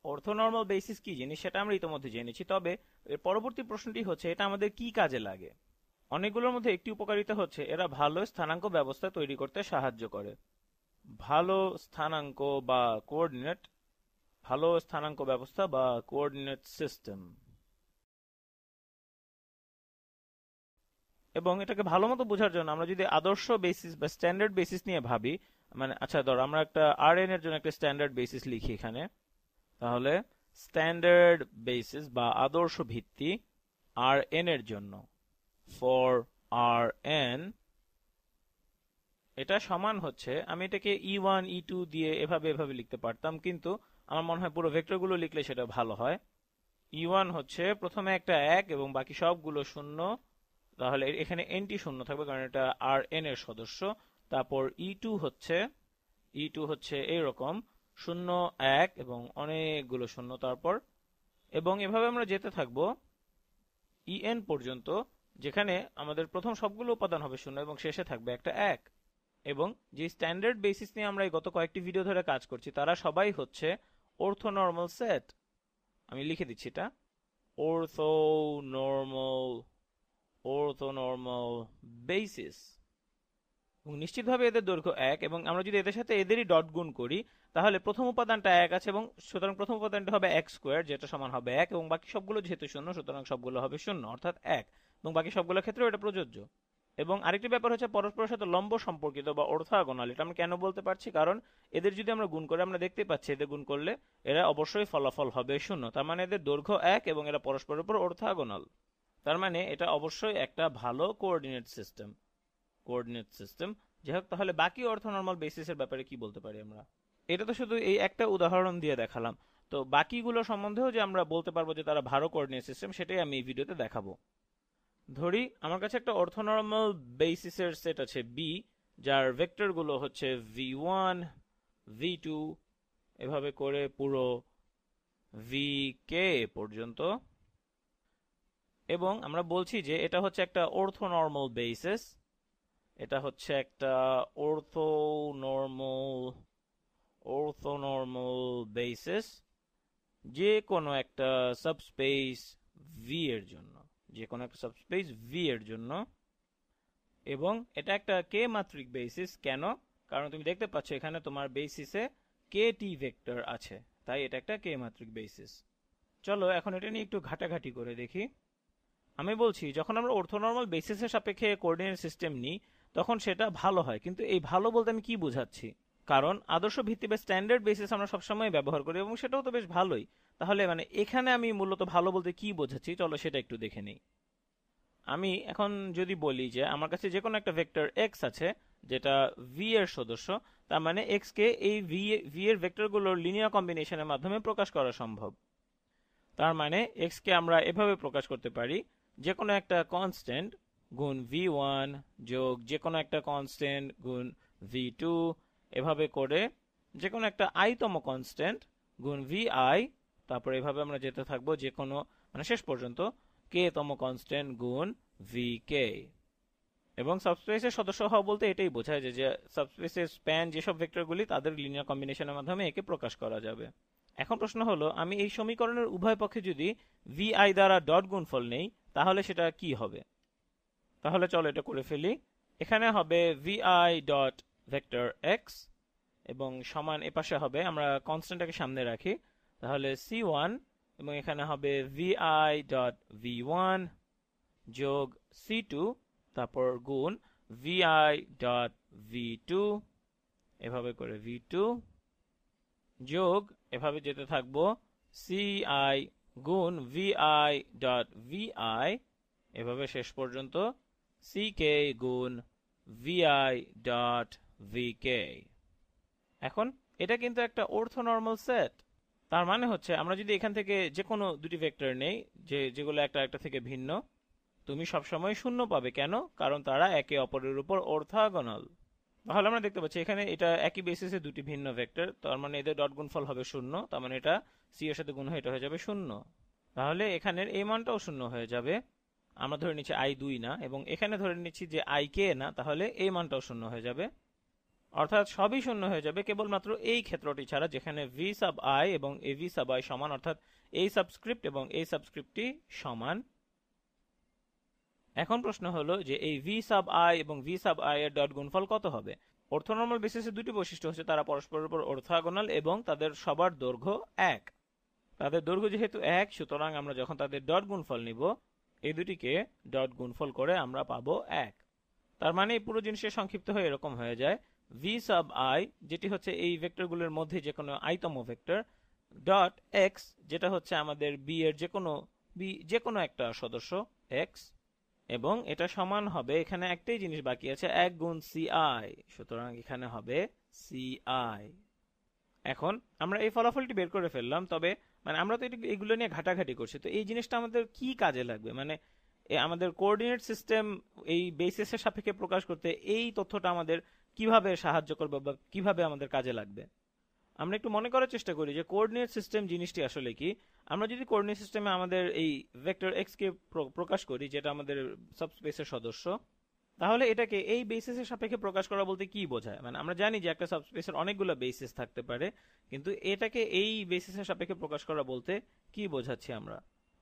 অর্থনর্মাল basis কি জিনিস সেটা আমরা ইতোমধ্যে জেনেছি, তবে এর পরবর্তী প্রশ্নটি হচ্ছে এটা আমাদের কি কাজে লাগে। অনেকগুলোর মধ্যে একটি উপকারিতা হচ্ছে এরা ভালো স্থানাঙ্ক ব্যবস্থা তৈরি করতে সাহায্য করে। ভালো স্থানাঙ্ক বা কোঅর্ডিনেট, ভালো স্থানাঙ্ক ব্যবস্থা বা কোঅর্ডিনেট সিস্টেম। এবং এটাকে ভালো মতো বোঝার জন্য আমরা যদি আদর্শ বেসিস বা স্ট্যান্ডার্ড বেসিস নিয়ে ভাবি, মানে আচ্ছা ধরো আমরা একটা আর এন এর জন্য একটা স্ট্যান্ডার্ড বেসিস লিখি এখানে, তাহলে স্ট্যান্ডার্ড বেসিস বা আদর্শ ভিত্তি আর এন এর জন্য, ফর আর এন, এটা সমান হচ্ছে, আমি এটাকে E1 E2 দিয়ে এভাবে এভাবে লিখতে পারতাম, কিন্তু আমার মনে হয় পুরো ভেক্টরগুলো লিখলে সেটা ভালো হয়। E1 হচ্ছে প্রথমে একটা 1 এবং বাকি সবগুলো শূন্য, তাহলে এখানে এনটি শূন্য থাকবে কারণ এটা আর এন এর সদস্য। তারপর ই টু হচ্ছে এইরকম 0 1 এবং অনেকগুলো শূন্য তারপর, এবং এভাবে আমরা যেতে থাকবো ইএন পর্যন্ত, যেখানে আমাদের প্রথম সবগুলো উপাদান হবে শূন্য এবং শেষে থাকবে একটা 1। এবং যে স্ট্যান্ডার্ড বেসিস নিয়ে আমরা এই গত কয়েকটি ভিডিও ধরে কাজ করছি তারা সবাই হচ্ছে অর্থোনর্মাল সেট। আমি লিখে দিচ্ছি এটা, অর্থোনর্মাল অর্থোনর্মাল বেসিস। এবং নিশ্চিতভাবে এদের দৈর্ঘ্য 1, এবং আমরা যদি এদের সাথে এদেরই ডট গুণ করি তাহলে প্রথম উপাদানটা 1 আছে, এবং সুতরাং প্রথম উপাদানটা হবে x স্কোয়ার যেটা সমান হবে 1, এবং বাকি সবগুলো যেহেতু শূন্য সুতরাং সবগুলো হবে শূন্য অর্থাৎ 1, এবং বাকি সবগুলোর ক্ষেত্রেও এটা প্রযোজ্য। এবং আরেকটি ব্যাপার হচ্ছে পরস্পরের সাথে লম্ব সম্পর্কিত বা অর্থোগোনাল। এটা আমি কেন বলতে পারছি, কারণ এদের যদি আমরা গুণ করি আমরা দেখতে পাচ্ছি এদের গুণ করলে এরা অবশ্যই ফলাফল হবে শূন্য, তার মানে এদের দৈর্ঘ্য 1 এবং এরা পরস্পরের উপর অর্থোগোনাল। তার মানে এটা অবশ্যই একটা ভালো কোঅর্ডিনেট সিস্টেম। যাই হোক, তাহলে বাকি অর্থনর্মাল বেসিসের ব্যাপারে কি বলতে পারি আমরা? এটা তো শুধু এই একটা উদাহরণ দিয়ে দেখালাম, তো বাকিগুলো সম্বন্ধেও যে আমরা বলতে পারবো যে তারা ভালো কোঅর্ডিনেট সিস্টেম সেটাই আমি এই ভিডিওতে দেখাবো। ধরি আমার কাছে একটা অর্থনর্মাল বেসিসের সেট আছে বি, যার ভেক্টরগুলো হচ্ছে v1 v2 এভাবে করে পুরো vk পর্যন্ত, এবং আমরা বলছি যে এটা হচ্ছে একটা অর্থনর্মাল বেসিস। এটা হচ্ছে একটা অর্থোনর্মাল অর্থোনর্মাল বেসিস যে কোনো একটা সাবস্পেস ভি এর জন্য, যে কোনো একটা সাবস্পেস ভি এর জন্য। এবং এটা একটা কে মাত্রিক বেসিস। কেন? কারণ তুমি দেখতে পাচ্ছ এখানে তোমার বেসিসে কে টি ভেক্টর আছে, তাই এটা একটা কে মাত্রিক বেসিস। চলো এখন এটা নিয়ে একটু ঘাটাঘাটি করে দেখি। আমি বলছি যখন আমরা অর্থোনর্মাল বেসিসের সাপেক্ষে কোঅর্ডিনেট সিস্টেম নিই তখন সেটা ভালো হয়, কিন্তু এই ভালো বলতে আমি কি বোঝাচ্ছি? কারণ আদর্শ ভিত্তি বা স্ট্যান্ডার্ড বেসিস আমরা সবসময় ব্যবহার করি এবং সেটাও তো বেশ ভালোই। তাহলে মানে এখানে আমি মূলত ভালো বলতে কি বোঝাচ্ছি চলো সেটা একটু দেখে নিই। আমি এখন যদি বলি যে আমার কাছে যে কোনো একটা ভেক্টর এক্স আছে যেটা ভি এর সদস্য, তার মানে এক্স কে এই ভি এর ভেক্টরগুলোর লিনিয়ার কম্বিনেশনের মাধ্যমে প্রকাশ করা সম্ভব। তার মানে এক্স কে আমরা এভাবে প্রকাশ করতে পারি, যে কোনো একটা কনস্ট্যান্ট গুণ v1 যোগ যে কোনো একটা কনস্ট্যান্ট গুণ v2, এভাবে করে যে কোনো একটা তম কনস্ট্যান্ট গুণ vi, তারপর এভাবে আমরা যেতে থাকবো যে কোনো মানে শেষ পর্যন্ত k তম কনস্ট্যান্ট গুণ vk। এবং সাবস্পেসের সদস্য হওয়া বলতে এটাই বোঝায় যে সাবস্পেসের স্প্যান যেসব ভেক্টরগুলি তাদের লিনিয়ার কম্বিনেশনের মাধ্যমে একে প্রকাশ করা যাবে। এখন প্রশ্ন হলো আমি এই সমীকরণের উভয় পক্ষে যদি vi দ্বারা ডট গুণফল নেই তাহলে সেটা কি হবে? তাহলে চলো এটা করে ফেলি। এখানে হবে vi ডট ভেক্টর এক্স এবং সমান এপাশে হবে, আমরা কনস্ট্যান্টটাকে সামনে রাখি, তাহলে c1, এবং এখানে হবে vi ডট v1 যোগ c2, তারপর গুণ vi ডট v2, এভাবে করে v2 যোগ এভাবে যেতে থাকবো ci গুণ vi ডট vi, এভাবে শেষ পর্যন্ত ck গুণ vi ডট vk। এখন এটা কিন্তু একটা অর্থোনর্মাল সেট। তার মানে হচ্ছে আমরা যদি এখান থেকে যে কোনো দুটি ভেক্টর নেই যেগুলো একটা একটা থেকে ভিন্ন, তুমি সবসময় শূন্য পাবে। কেন? কারণ তারা একে অপরের উপর অর্থোগোনাল। তাহলে আমরা দেখতে পাচ্ছি এখানে এটা একই বেসিসে দুটি ভিন্ন ভেক্টর, তার মানে এদের ডট গুণফল হবে শূন্য, তার মানে এটা সি এর সাথে গুণ হয়ে এটা হয়ে যাবে শূন্য। তাহলে এখানের এই মানটাও শূন্য হয়ে যাবে। আমরা ধরে নিচ্ছি i 2 না, এবং এখানে ধরে নিচ্ছি যে i k না, তাহলে এই মানটাও শূন্য হয়ে যাবে। অর্থাৎ সবই শূন্য হয়ে যাবে কেবলমাত্র এই ক্ষেত্রটি ছাড়া, যেখানে ভি সাব আই এবং এ ভি সাব আই সমান, অর্থাৎ এই সাবস্ক্রিপ্ট এবং এই সাবস্ক্রিপ্টটি সমান। এখন প্রশ্ন হলো যে এই ভি সাব আই এবং ভি সাব আই এর ডট গুণফল কত হবে। অর্থনর্মাল বেসিসের দুটি বৈশিষ্ট্য হচ্ছে তারা পরস্পরের উপর অর্থোগোনাল এবং তাদের সবার দৈর্ঘ্য এক। তাদের দৈর্ঘ্য যেহেতু এক, সুতরাং আমরা যখন তাদের ডট গুণফল নিব, এই দুটিকে ডট গুণফল করে আমরা পাবো এক। তার মানে এই পুরো জিনিসের সংক্ষিপ্ত হয়ে এরকম হয়ে যায়, ভি সাব আই যেটি হচ্ছে এই ভেক্টরগুলোর মধ্যে যে কোনো আইতম ভেক্টর, ডট এক্স যেটা হচ্ছে আমাদের বি এর যে কোনো একটা সদস্য এক্স, এবং এটা সমান হবে, এখানে একটাই জিনিস বাকি আছে, এক গুণ সি আই, সুতরাং এখানে হবে সি আই। এখন আমরা এই ফলাফলটি বের করে ফেললাম, তবে মানে আমরা তো এগুলো নিয়ে ঘাটাঘাটি করছি, তো এই জিনিসটা আমাদের কি কাজে লাগবে, মানে আমাদের কোঅর্ডিনেট সিস্টেম এই বেসিসের সাপেক্ষে প্রকাশ করতে এই তথ্যটা আমাদের কিভাবে সাহায্য করবে বা কিভাবে আমাদের কাজে লাগবে। আমরা একটু মনে করার চেষ্টা করি যে কোঅর্ডিনেট সিস্টেম জিনিসটি আসলে কি। আমরা যদি কোঅর্ডিনেট সিস্টেমে আমাদের এই ভেক্টর এক্স কে প্রকাশ করি, যেটা আমাদের সাবস্পেসের সদস্য, তাহলে এটাকে এই বেসিসের সাপেক্ষে প্রকাশ করা বলতে কি বোঝায়। মানে আমরা জানি যে একটা সাবস্পেসের অনেকগুলো বেসিস থাকতে পারে, কিন্তু এটাকে এই বেসিসের সাপেক্ষে প্রকাশ করা বলতে কি বোঝাচ্ছি আমরা।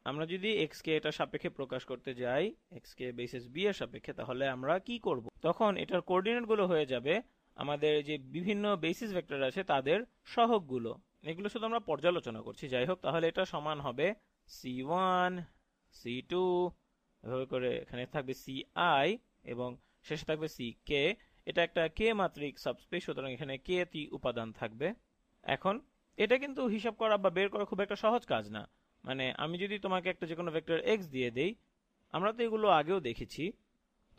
আমরা যদি এক্স কে এটা সাপেক্ষে প্রকাশ করতে যাই, এক্স কে বেসিস বি এর সাপেক্ষে, তাহলে আমরা কি করব, তখন এটার কোঅর্ডিনেট গুলো হয়ে যাবে আমাদের যে বিভিন্ন বেসিস ভেক্টর আছে তাদের সহগগুলো। এগুলো শুধু আমরা পর্যালোচনা করছি, যাই হোক। তাহলে এটা সমান হবে c1 c2, এভাবে করে এখানে থাকবে ci এবং শেষে থাকবে ck। এটা একটা কে মাত্রিক সাবস্পেস, সুতরাং এখানে কে টি উপাদান থাকবে। এখন এটা কিন্তু হিসাব করা বা বের করা খুব একটা সহজ কাজ না। মানে আমি যদি তোমাকে একটা যে কোনো ভেক্টর এক্স দিয়ে দেই, আমরা তো এগুলো আগেও দেখেছি,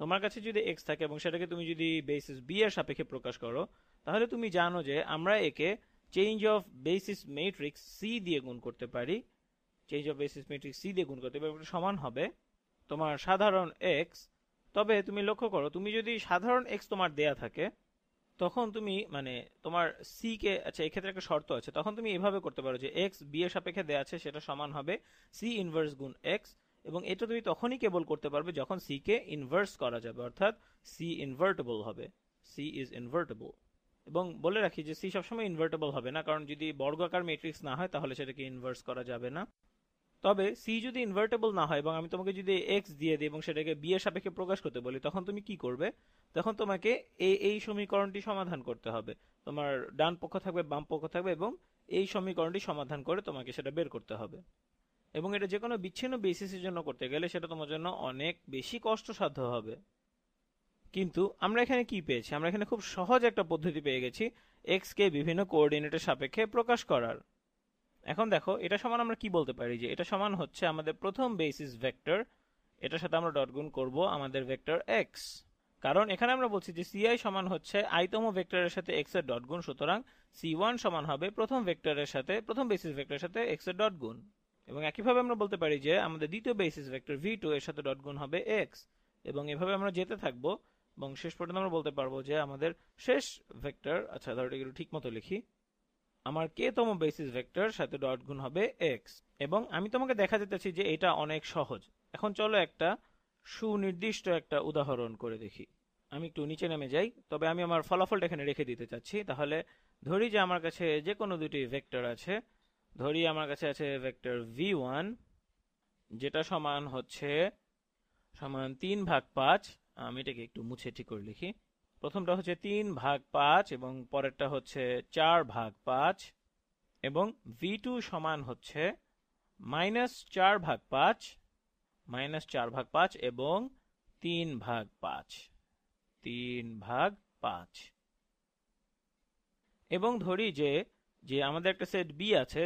তোমার কাছে যদি এক্স থাকে এবং সেটাকে তুমি যদি বেসিস বি এর সাপেক্ষে প্রকাশ করো, তাহলে তুমি জানো যে আমরা একে change of basis matrix C দিয়ে গুণ করতে পারি। Change of basis matrix C দিয়ে গুণ করতে পারি, সমান হবে তোমার সাধারণ এক্স। তবে তুমি লক্ষ্য করো, তুমি যদি সাধারণ এক্স তোমার দেয়া থাকে, তখন তুমি মানে তোমার সি কে, আচ্ছা এক্ষেত্রে একটা শর্ত আছে, তখন তুমি এভাবে করতে পারো যে এক্স বি এর সাপেক্ষে দেয়া আছে, সেটা সমান হবে সি ইনভার্স গুণ এক্স। এবং এটা তুমি তখনই কেবল করতে পারবে যখন সি কে ইনভার্স করা যাবে, অর্থাৎ সি ইনভার্টেবল হবে, সি ইজ ইনভার্টেবল। এবং বলে রাখি যে সি সবসময় ইনভার্টেবল হবে না, কারণ যদি বর্গাকার ম্যাট্রিক্স না হয় তাহলে সেটাকে ইনভার্স করা যাবে না। তবে সি যদি ইনভার্টেবল না হয় এবং আমি তোমাকে যদি এক্স দিয়ে দিই এবং সেটাকে বি এর সাপেক্ষে প্রকাশ করতে বলি, তখন তুমি কি করবে, তখন তোমাকে এই সমীকরণটি সমাধান করতে হবে। তোমার ডান পক্ষ থাকবে, বাম পক্ষ থাকবে, এবং এই সমীকরণটি সমাধান করে তোমাকে সেটা বের করতে হবে। এবং এটা যে কোনো বিচ্ছিন্ন বেসিসের জন্য করতে গেলে সেটা তোমার জন্য অনেক বেশি কষ্টসাধ্য হবে। কিন্তু আমরা এখানে কি পেয়েছি, আমরা এখানে খুব সহজ একটা পদ্ধতি পেয়ে গেছি এক্স কে বিভিন্ন কোঅর্ডিনেটের সাপেক্ষে প্রকাশ করার। এখন দেখো, এটা সমান আমরা কি বলতে পারি, যে এটা সমান হচ্ছে আমাদের প্রথম বেসিস ভেক্টর, এটার সাথে আমরা ডট গুণ করব আমাদের ভেক্টর এক্স। কারণ এখানে আমরা বলছি যে সিআই সমান হচ্ছে আইতম ভেক্টরের সাথে এক্স এর ডট গুণ, সুতরাং সি1 সমান হবে প্রথম ভেক্টরের সাথে, প্রথম বেসিস ভেক্টরের সাথে এক্স এর ডট গুণ। এবং একইভাবে আমরা বলতে পারি যে আমাদের দ্বিতীয় বেসিস ভেক্টর ভি2 এর সাথে ডট গুণ হবে এক্স। এবং এভাবে আমরা যেতে থাকবো এবং শেষ পর্যন্ত আমরা বলতে পারবো যে আমাদের শেষ ভেক্টর, আচ্ছা ধরো এগুলো ঠিক মতো লিখি, আমার কে তম বেসিস ভেক্টর সাথে ডট গুণ হবে এক্স। এবং আমি তোমাকে দেখা যেতেছি যে এটা অনেক সহজ। এখন চলো একটা সুনির্দিষ্ট একটা উদাহরণ করে দেখি। আমি একটু নিচে নেমে যাই, তবে আমি আমার ফলাফলটা এখানে রেখে দিতে চাচ্ছি। তাহলে ধরি যে আমার কাছে যে কোনো দুটি ভেক্টর আছে, ধরি আমার কাছে আছে ভেক্টর v1, যেটা সমান হচ্ছে সমান 3/5। আমি এটাকে একটু মুছে ঠিক করে লিখি। প্রথমটা হচ্ছে 3/5 এবং পরেরটা হচ্ছে 4/5, এবং v2 সমান হচ্ছে -4/5, -4/5 এবং 3/5, 3/5। এবং ধরি যে যে আমাদের একটা সেট বি আছে,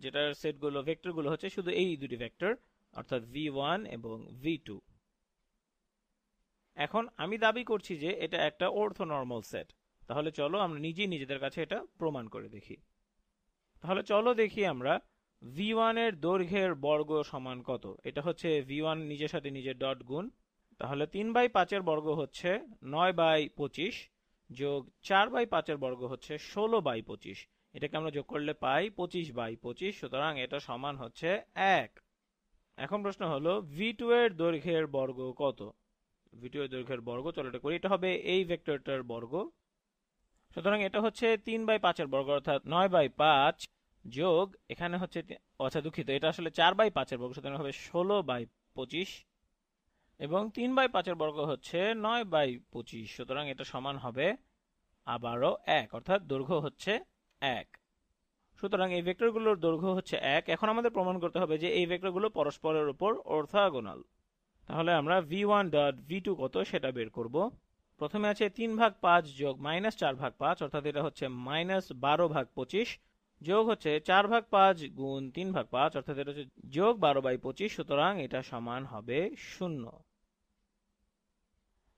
যেটার সেটগুলো ভেক্টরগুলো হচ্ছে শুধু এই দুটি ভেক্টর, অর্থাৎ v1 এবং v2। এখন আমি দাবি করছি যে এটা একটা অর্থোনর্মাল সেট। তাহলে চলো আমরা নিজেদের কাছে এটা প্রমাণ করে দেখি। তাহলে চলো দেখি আমরা v1 এর দৈর্ঘ্যের বর্গ সমান কত। এটা হচ্ছে v1 নিজের সাথে নিজের ডট গুণ, তাহলে 3/5 এর বর্গ হচ্ছে 9/25, যোগ 4/5 এর বর্গ হচ্ছে 16/25। এটাকে আমরা যোগ করলে পাই 25/25, সুতরাং এটা সমান হচ্ছে 1। এখন প্রশ্ন হলো v2 এর দৈর্ঘ্যের বর্গ কত। v2 এর দৈর্ঘ্যের বর্গ, চলো এটা করি, এটা হবে এই ভেক্টরটার বর্গ। সুতরাং এটা হচ্ছে 3/5 বর্গ অর্থাৎ 9/5 যোগ এখানে হচ্ছে আচ্ছা দুঃখিত, এটা আসলে 4/5 বর্গ, সুতরাং হবে 16/25 এবং 3/5 বর্গ হচ্ছে 9/25, সুতরাং এটা সমান হবে আবারও 1, অর্থাৎ দৈর্ঘ্য হচ্ছে 1। সুতরাং এই ভেক্টরগুলোর দৈর্ঘ্য হচ্ছে 1। এখন আমাদের প্রমাণ করতে হবে যে এই ভেক্টরগুলো পরস্পরের উপর অর্থোগোনাল। তাহলে আমরা v1.v2 কত সেটা বের করব। প্রথমে আছে 3/5 যোগ -4/5, অর্থাৎ এটা হচ্ছে -12/25 যোগ হচ্ছে 4/5 গুণ 3/5, অর্থাৎ এটা হচ্ছে যোগ 12/25, সুতরাং এটা সমান হবে 0।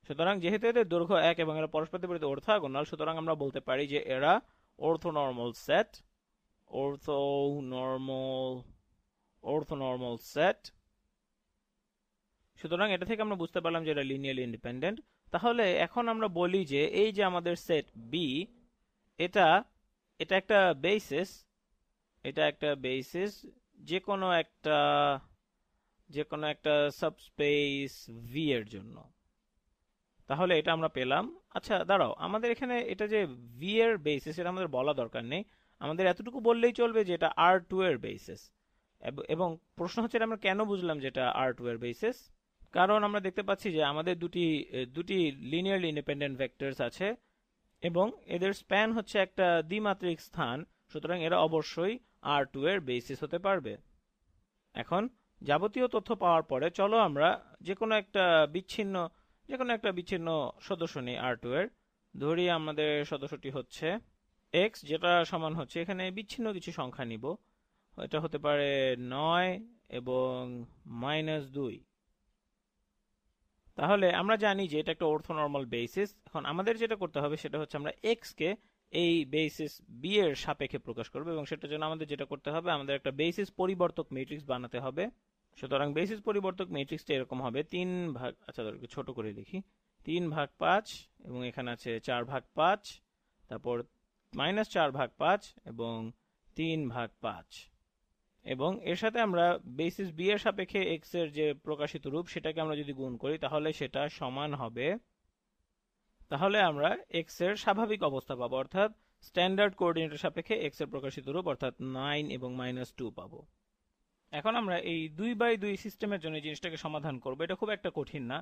সুতরাং যেহেতু এদের দৈর্ঘ্য 1 এবং এরা পরস্পরের বিপরীতে অর্থোগোনাল, সুতরাং আমরা বলতে পারি যে এরা অর্থোনর্মাল সেট। অর্থোনর্মাল সেট। সুতরাং এটা থেকে আমরা বুঝতে পারলাম যে এটা লিনিয়ারলি ইন্ডিপেন্ডেন্ট। তাহলে এখন আমরা বলি যে এই যে আমাদের সেট বি, এটা একটা বেসিস, যে কোনো একটা সাবস্পেস ভি এর জন্য। তাহলে এটা আমরা পেলাম। আচ্ছা দাঁড়াও, আমাদের এখানে এটা যে ভি এর বেসিস এটা আমাদের বলা দরকার নেই, আমাদের এতটুকু বললেই চলবে যে এটা R2 এর বেসিস। এবং প্রশ্ন হচ্ছে আমরা কেন বুঝলাম যে এটা R2 এর বেসিস? কারণ আমরা দেখতে পাচ্ছি যে আমাদের দুটি লিনিয়ারলি ইন্ডিপেন্ডেন্ট ভেক্টরস আছে এবং এদের স্প্যান হচ্ছে একটা দ্বিমাত্রিক স্থান, সুতরাং এরা অবশ্যই R2 এর বেসিস হতে পারবে। এখন যাবতীয় তথ্য পাওয়ার পরে চলো আমরা যে কোনো একটা বিচ্ছিন্ন সদস্য নিই R2 এর। ধরি আমাদের সদস্যটি হচ্ছে x, যেটা সমান হচ্ছে এখানে বিচ্ছিন্ন কিছু সংখ্যা নিব, এটা হতে পারে 9 এবং -2। তাহলে আমরা জানি যে এটা একটা অর্থোনর্মাল বেসিস। এখন আমাদের যেটা করতে হবে সেটা হচ্ছে আমরা x কে এই বেসিস b এর সাপেক্ষে প্রকাশ করব, এবং সেটার জন্য আমাদের যেটা করতে হবে আমাদের একটা বেসিস পরিবর্তক ম্যাট্রিক্স বানাতে হবে। সুতরাং বেসিস পরিবর্তক ম্যাট্রিক্সটা এরকম হবে 3 ভাগ, আচ্ছা একটু ছোট করে লিখি, 3/5 এবং এখানে আছে 4/5, তারপর -4/5 এবং 3/5, এবং এর সাথে আমরা বেসিস বি এর সাপেক্ষে এক্স এর যে প্রকাশিত রূপ সেটাকে আমরা যদি গুণ করি তাহলে সেটা সমান হবে, তাহলে আমরা এক্স এর স্বাভাবিক অবস্থা পাবো, অর্থাৎ স্ট্যান্ডার্ড কোঅর্ডিনেটের সাপেক্ষে এক্স এর প্রকাশিত রূপ অর্থাৎ 9 এবং -2 পাবো। এখন আমরা এই 2/2 সিস্টেমের জন্য জিনিসটাকে সমাধান করব, এটা খুব একটা কঠিন না।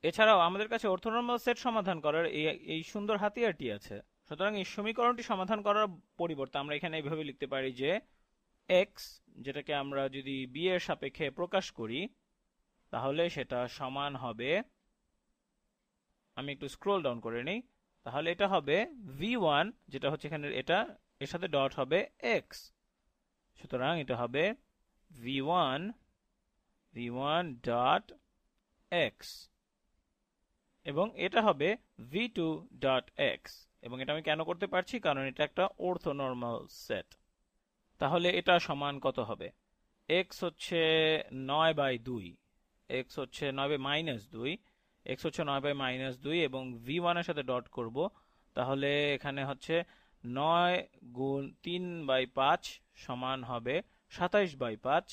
এছাড়াও আমাদের কাছে অর্থোনর্মাল সেট সমাধান করার এই সুন্দর হাতিয়ারটি আছে। সুতরাং এই সমীকরণটি সমাধান করার পরিবর্তে আমরা এখানে এইভাবে লিখতে পারি যে x, যেটাকে আমরা যদি b এর সাপেক্ষে প্রকাশ করি তাহলে সেটা সমান হবে, আমি একটু স্ক্রল ডাউন করে নিই, তাহলে এটা হবে v1, যেটা হচ্ছে এখানে এটা, এর সাথে ডট হবে x, সুতরাং এটা হবে v1 ডট x, এবং এটা হবে v2 ডট x। এবং এটা আমি কেন করতে পারছি? কারণ এটা একটা অর্থোনর্মাল সেট। তাহলে এটা সমান কত হবে? x হচ্ছে 9/2, x হচ্ছে 9/-2, x হচ্ছে 9/-2 এবং v1 এর সাথে ডট করব, তাহলে এখানে হচ্ছে 9 গুণ 3/5 সমান হবে 27/5,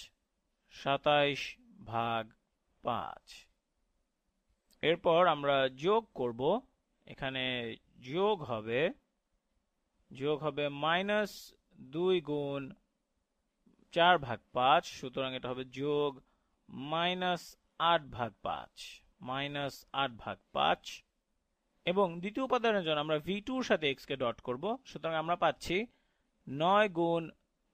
27/5। এরপর আমরা যোগ করব, এখানে যোগ হবে -2 গুণ 4/5, সুতরাং এটা হবে যোগ -8/5, এবং দ্বিতীয় উপাদানের জন্য আমরা v2 এর সাথে x কে ডট করব, সুতরাং আমরা পাচ্ছি 9 গুণ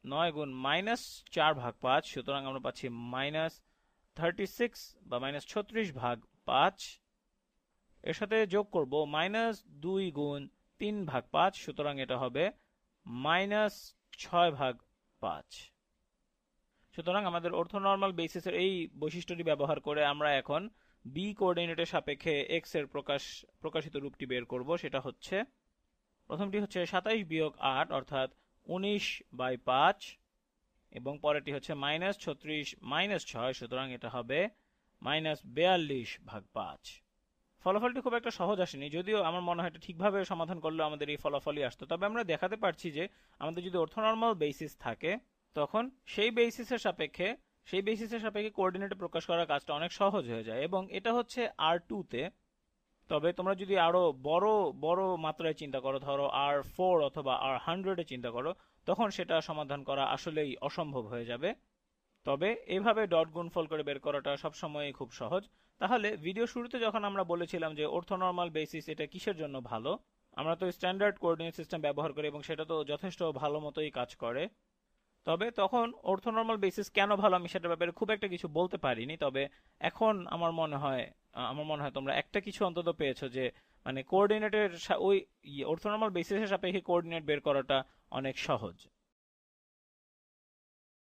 -4/5, সুতরাং আমরা পাচ্ছি -36 বা -36/5। এর সাথে যোগ করব -2 গুণ 3/5, সুতরাং এটা হবে -6/5। সুতরাং আমাদের অর্থোনর্মাল বেসিসের এই বৈশিষ্ট্যটি ব্যবহার করে আমরা এখন বি কোঅর্ডিনেটের সাপেক্ষে এক্স এর প্রকাশিত রূপটি বের করব। সেটা হচ্ছে, প্রথমটি হচ্ছে 27-8 অর্থাৎ 19/5, এবং পরেরটি হচ্ছে -36 - 6, সুতরাং এটা হবে -42/5। ফলাফলটি খুব একটা সহজ আসেনি, যদিও আমার মনে হয় এটা ঠিকভাবে সমাধান করলে আমাদের এই ফলাফলই আসতো। তবে আমরা দেখাতে পারছি যে আমাদের যদি অর্থোনর্মাল বেসিস থাকে তখন সেই বেসিসের সাপেক্ষে কোঅর্ডিনেটে প্রকাশ করার কাজটা অনেক সহজ হয়ে যায়। এবং এটা হচ্ছে R2 তে, তবে তোমরা যদি আরো বড় বড় মাত্রায় চিন্তা করো, ধরো R4 অথবা R100 চিন্তা করো, তখন সেটা সমাধান করা আসলেই অসম্ভব হয়ে যাবে। তবে এভাবে ডট গুণফল করে বের করাটা সবসময়ই খুব সহজ। তাহলে ভিডিও শুরুতে যখন আমরা বলেছিলাম যে অর্থনর্মাল বেসিস এটা কিসের জন্য ভালো, আমরা তো স্ট্যান্ডার্ড কোঅর্ডিনেট সিস্টেম ব্যবহার করি এবং সেটা তো যথেষ্ট ভালো মতোই কাজ করে। তবে তখন অর্থনর্মাল বেসিস কেন ভালো আমি সেটার ব্যাপারে খুব একটা কিছু বলতে পারিনি। তবে এখন আমার মনে হয় তোমরা একটা কিছু অন্তত পেয়েছো যে মানে কোঅর্ডিনেটের ওই অর্থনর্মাল বেসিসের সাপেক্ষে কোঅর্ডিনেট বের করাটা অনেক সহজ।